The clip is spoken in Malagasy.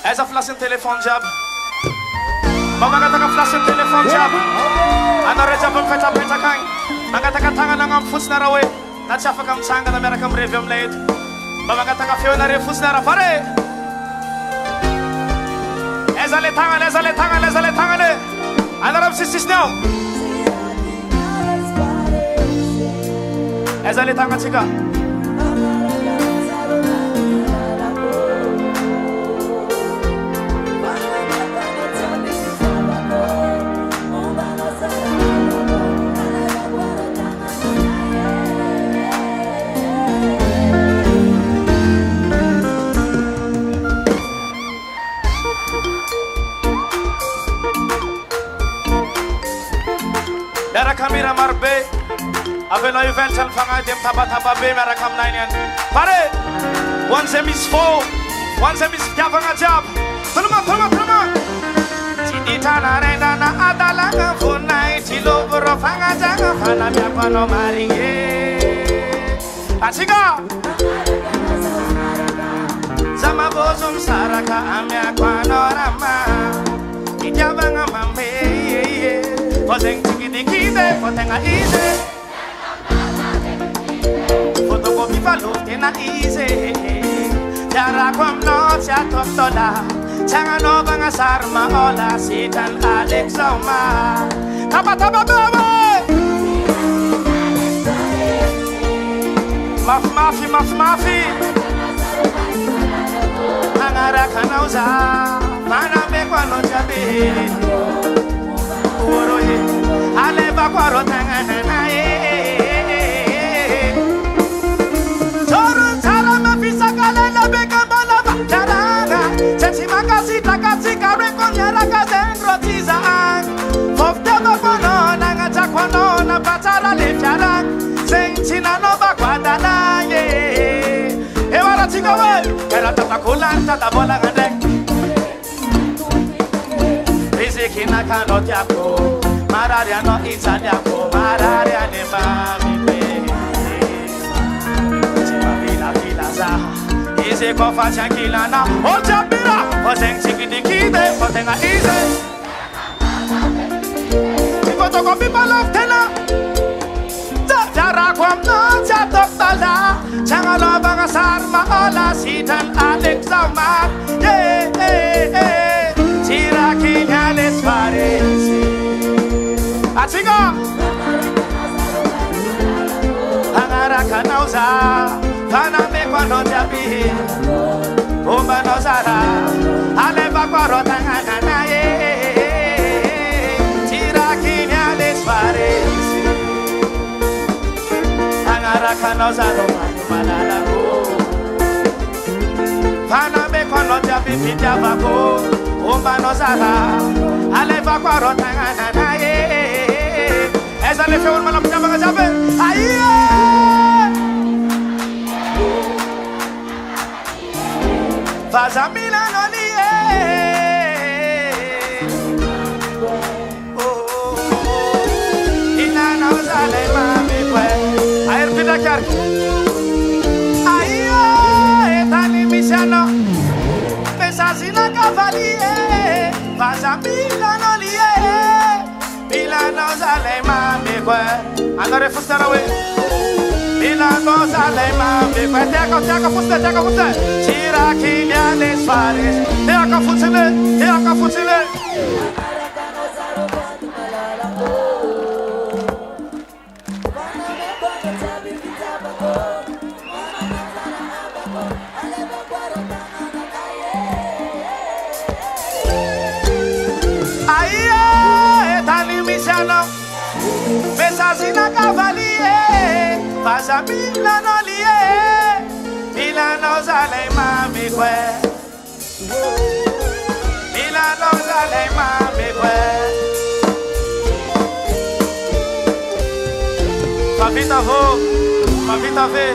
Essa flashin telefon jab. Mamangata ka flashin telefon jab. Anore jab ang peta kang. Mangata ka tangan lang ang fus na rawe. Natsafa kang sanga na meron kang review late. Mamangata ka fiyo na refus na rafare. Ezale tangan. Anarap sisis now. Ezale tangan chika. Kamera marbe, avelo event al fanga dem taba be merakam nainian. Pare, one sem is four, one sem is javanga jab. Tolma. Chiti tana renda na adala nga funai chilo bro fanga janga fana mi apano maringe. Achiga. Sama bozum saraka amya kwanorama. Kijavanga mambe. Poteng tikidikide, poteng aize. Fotokopi valute na ize. Jara kwam no tia toktola. Changa no banga sarma ola sitan Alex Oma. Taba bawe. Mafi. Angara kanauza. Mana mekwa no jabe. Aleva kwaro tangana nae Chorun charama fisakale na beka bala batarana Chensi makasi takasi kare konyara kazengro tizaan Fofte bakono nanga chakwono na batara lepcharan Senchina no bakwada na ye Ewara chikawe Kera tatakulan tatabola ngandek Riziki na kanot yako Mararia no italiako, mararia ne mami Chima vila za Ize kofa chankila na Ocha pira Poteng chikidikide Potenga ize Chikoto kopi paloftena Jara kwam no chatoktala Changalo banga sarma ola Sitan Alex Zaumat Chira kinyales paresi Achiga Angara kanauza Kana mekwa no jabi Umba no zara Aleva kwa rotangana na ye Chira kinyales paresi Angara kanauza no malala go Kana mekwa no jabi pitava go Umba no zara Aleva kwa rotangana na ye Esa le fue un malam jaba jabe. Aiye. Fazamila no liye. Ina na uzale mami kwe. Ayer pita kyar. Aiye. Etani misiano. Pesasina kavaliye. Fazamila no liye. Milano sale mami kwe Andare fustera we Milano sale mami kwe Teaka fuste Chira kinya les fares Teaka futile Pesasina cavalier Pasa Milano liye Milano sale mami kwe Milano sale mami kwe Papita ve